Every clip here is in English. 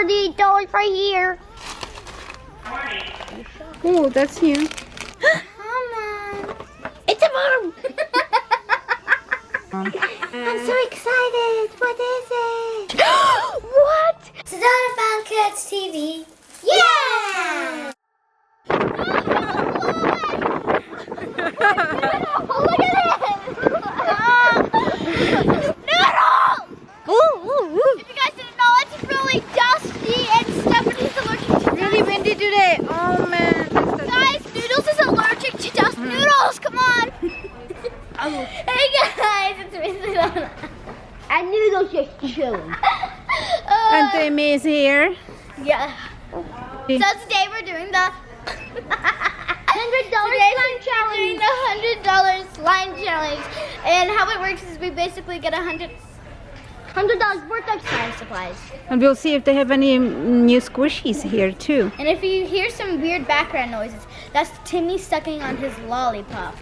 $48 right here. Oh, that's you. Come on. It's a mom. I'm so excited. What is it? What? Sedona Fun Kids TV. Yeah! Oh, look at it! Noodle! If you guys didn't know, it's really dusty and Stephanie's allergic to dust. Really windy today. Oh man. Guys, Noodles is allergic to dust. Noodles, come on! Hey guys, it's me, Sedona. And Noodles just chilling. And Timmy is here. Yeah. So today we're doing the $100 slime challenge. Doing the $100 slime challenge. And how it works is we basically get $100 worth of slime supplies. And we'll see if they have any new squishies here too. And if you hear some weird background noises, that's Timmy sucking on his lollipop.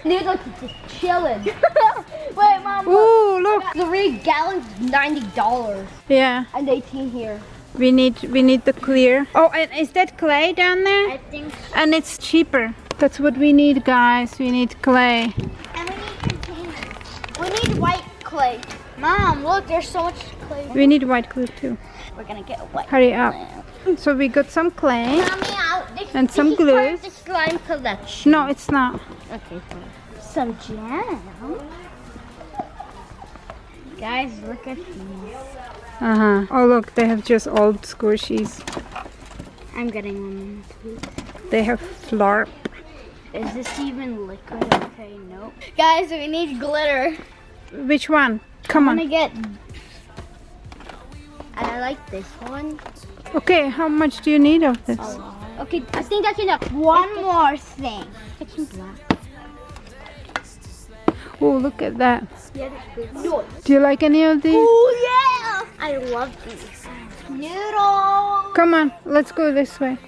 Noodles is just chilling. Wait, Mom. Ooh, look. 3 gallons, $90. Yeah. And 18 here. We need the clear. Oh, and is that clay down there? I think so. And it's cheaper. That's what we need, guys. We need clay. And we need containers. We need white clay. Mom, look, there's so much clay. We need white glue too. We're gonna get white. Hurry up. So we got some clay. And some glue. The slime collection. No, it's not. Okay, fine. Some jam. Guys, look at these. Uh-huh. Oh, look, they have just old squishies. I'm getting one too. They have flarp. Is this even liquid? Okay, nope. Guys, we need glitter. Which one? Come I'm gonna on. get. And I like this one. Okay, how much do you need of this? Okay, I think that's enough. One more thing. Get some black. Oh, look at that. Yeah, that's good. Do you like any of these? Oh yeah! I love these. Noodles. Come on, let's go this way.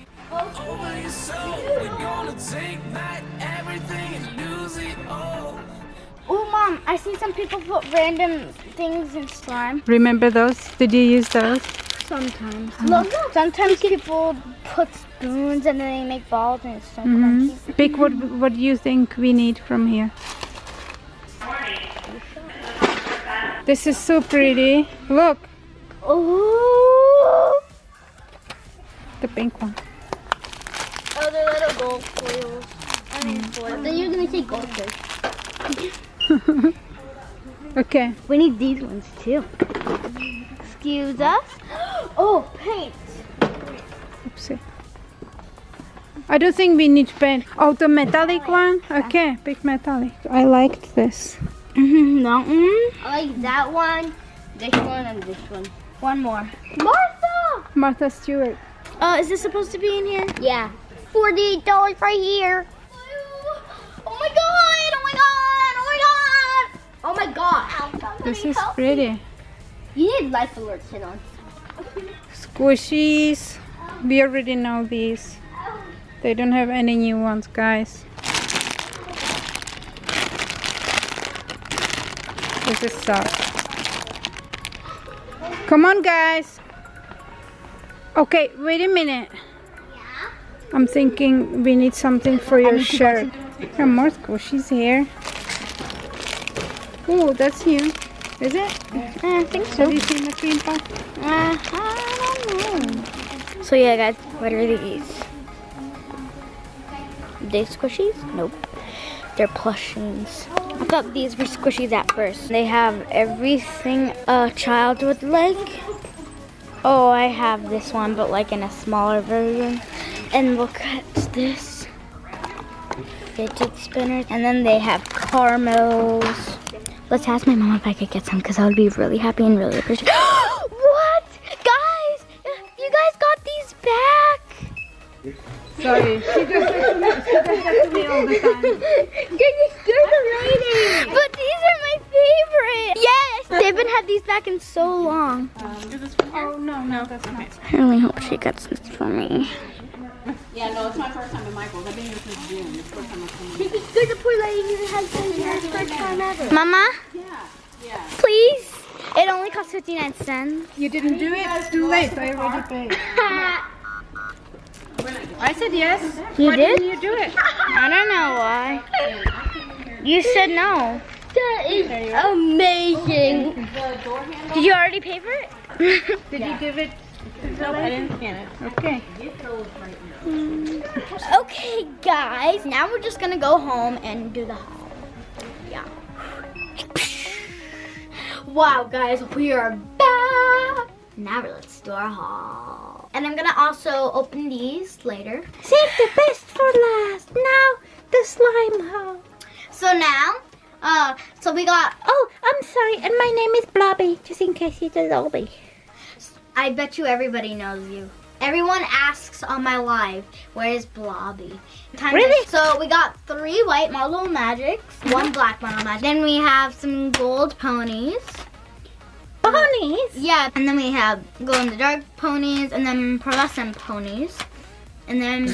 Oh, Mom, I see some people put random things in slime. Remember those? Did you use those? Sometimes. Look, sometimes people put spoons and then they make balls and it's so crunchy. Pick what do you think we need from here? This is so pretty. Look, Oh! the pink one. Oh, they're little gold foils. I mean foils. Then you're gonna say goldfish. Okay. We need these ones too. Excuse us. Oh, paint. Oopsie. I don't think we need paint. Oh, the metallic one? Okay, big metallic. I liked this. That one. I like that one, this one, and this one. One more. Martha! Martha Stewart. Is this supposed to be in here? Yeah. $48 right here. Oh my god! Oh my god! Oh my god! Oh my god! This is pretty. You need life alerts hit on. Squishies. We already know these. They don't have any new ones, guys. This is soft. Come on, guys. Okay, wait a minute. Yeah? I'm thinking we need something for your shirt. There are more squishies here. Oh, that's new. Is it? I think so. Have you seen the cream puff? I don't know. So yeah, guys, what are these? They squishies? Nope. They're plushies. I thought these were squishies at first. They have everything a child would like. Oh, I have this one, but like in a smaller version. And look at this. Fidget spinners. And then they have caramels. Let's ask my mom if I could get some because I would be really happy and really appreciate. What? Guys, you guys got these back. Sorry, she does that to me all the time. You're the lady. But these are my favorite. Yes, they haven't had these back in so long. Oh, no, that's not. I really hope she gets this for me. Yeah, no, it's my first time in Michael's. I've been here since June. It's the first time I've come here. You're the poor lady who has been here first time ever. Mama, Yeah. please. It only cost 59 cents. You didn't do it? It's too late. I already paid. I said yes. You Why did? didn't you do it? I don't know why. You said no. That is amazing. Did you already pay for it? Did you give it? No, I didn't scan it. Okay. Okay, guys. Now we're just gonna go home and do the haul. Yeah. Wow, guys, we are back. Now let's do our haul. And I'm gonna also open these later. Save the best for last. Now the slime haul. So now, so we got, Oh, I'm sorry, and my name is Blobby, just in case you don't know me. I bet you everybody knows you. Everyone asks on my live, where's Blobby? Really? So we got 3 white Marble Magics, 1 black Marble Magic. Then we have some gold ponies. Ponies? Yeah, and then we have glow-in-the-dark ponies, and then pearlescent ponies. And then,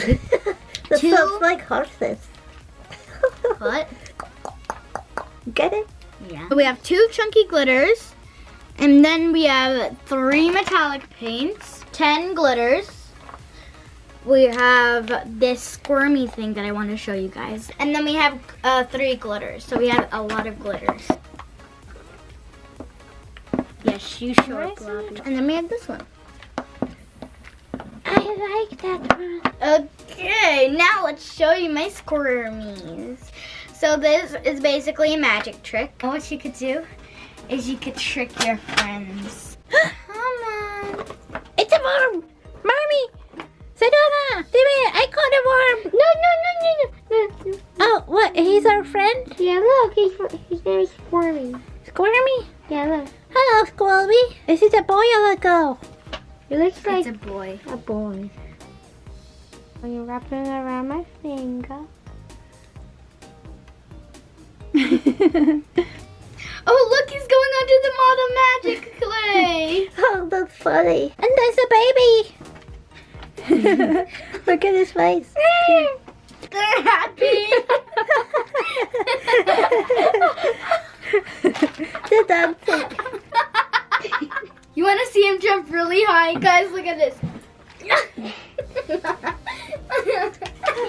That 2 sounds like horses. what? Get it? Yeah. We have 2 chunky glitters, and then we have 3 metallic paints, 10 glitters. We have this squirmy thing that I want to show you guys. And then we have 3 glitters, so we have a lot of glitters. Yes, you show it, Blobby. And then we have this one. I like that one. Okay, now let's show you my squirmies. So this is basically a magic trick. And what you could do is you could trick your friends. Come on. It's a worm! Mommy! Sedona! Timmy, I caught a worm! No. Oh, what? He's our friend? Yeah, look, his name is Squirmy. Squirmy? Yeah, look. Hello, Squirmy. Is it a boy or a girl? It looks like It's a boy. a boy. When you wrap it around my finger. Oh, look, he's going under the model magic clay. Oh, that's funny. And there's a baby. Look at his face. They're happy. They're dancing. You want to see him jump really high? Guys, look at this.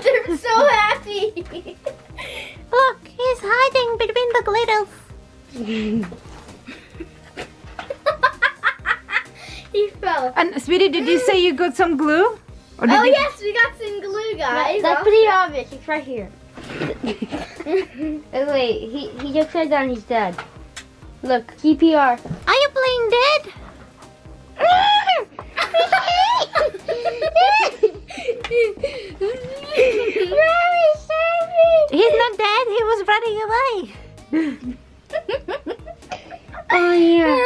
They're so happy. Look, he's hiding between the glitters. He fell. And sweetie, did you say you got some glue? Or did Oh, you... yes, we got some glue, guys. That's pretty obvious. It's right here. Oh, wait, he just said down he's dead. Look, CPR. Are you playing dead? He's not dead. He was running away. Oh, yeah.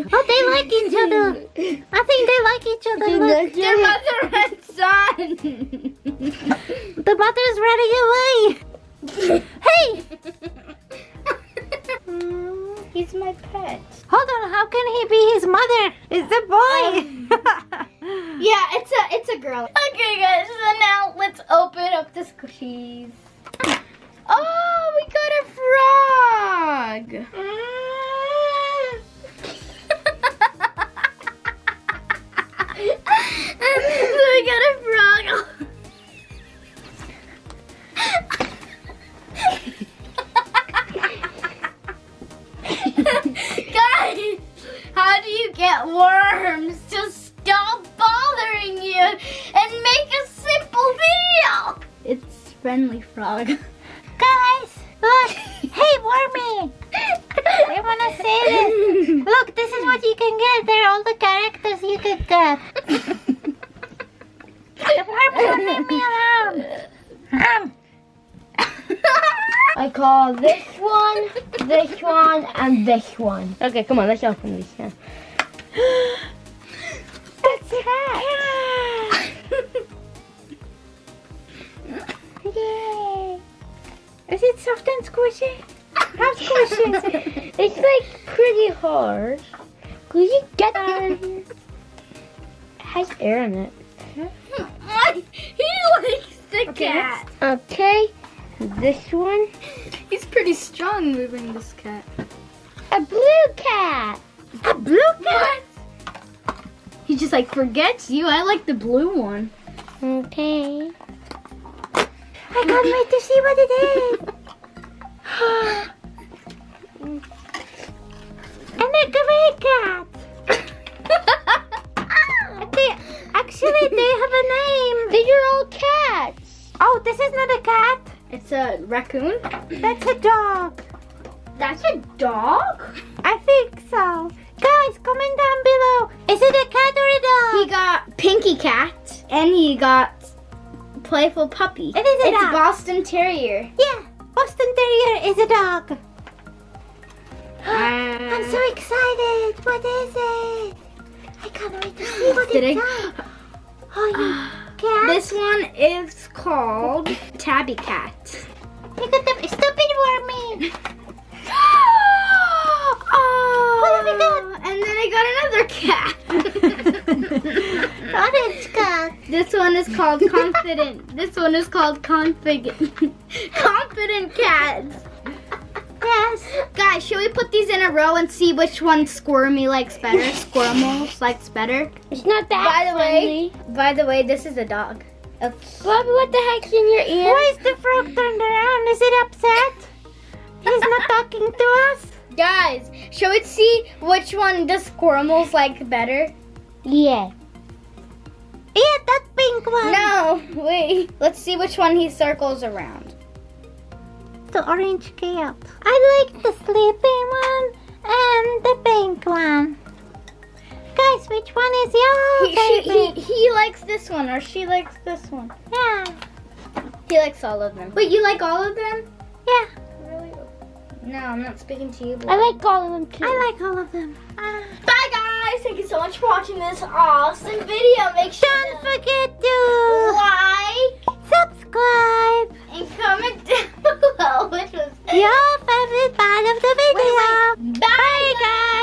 Oh, they like each other. I think they like each other. Look, Your mother and son. the mother's running away. Hey, He's my pet. hold on. How can he be his mother? It's a boy. Yeah, it's a girl. Okay, guys, so now let's open up the squishies. Oh, we got a frog. We got a frog. Guys, how do you get worms to stop bothering you and make a simple video? It's friendly frog. Guys, look. Hey, Wormy. I want to say this. Look, this is what you can get. They're all the characters you could get. The worms will leave me alone. I call this one, and this one. Okay, come on, let's open these. Yeah. That's cat. Yay. Is it soft and squishy? How squishy is it? It's like pretty hard. Could you get it? It has air in it. He likes the cat. Okay, this one. He's pretty strong moving this cat. A blue cat. A blue cat? He just like forgets you. I like the blue one. Okay. I can't wait to see what it is. And a gray cat. Actually, they have a name. These are all cats. Oh, this is not a cat. It's a raccoon. That's a dog. That's a dog? I think so. Guys, comment down below. Is it a cat or a dog? He got Pinky Cat and he got Playful Puppy. It is a It's dog. Boston Terrier. Yeah, Boston Terrier is a dog. I'm so excited. What is it? I can't wait to see what Did it's I- on. Oh, you cat. This one is called Tabby Cat. Look at them. Stop it, Wormy. Oh, What have we got? and then I got another cat. Orange cat. This one is called Confident. This one is called Confident. Confident Cats. Yes. Guys, should we put these in a row and see which one Squirmy likes better? Squirmels likes better. It's not that By the way, this is a dog. Blobby, what the heck's in your ear? Why is the frog turned around? Is it upset? He's not talking to us? Guys, should we see which one the Squirmels like better? Yeah. Yeah, that pink one. No, wait. Let's see which one he circles around. The orange cat. I like the sleeping one and the pink one. Guys, which one is your favorite? He likes this one or she likes this one. Yeah. He likes all of them. Wait, you like all of them? Yeah, Really? No, I'm not speaking to you. I like all of them too. I like all of them. Bye guys! Thank you so much for watching this awesome video. Make sure Don't forget to like subscribe. and comment down below which was Your favorite part of the video. Bye guys!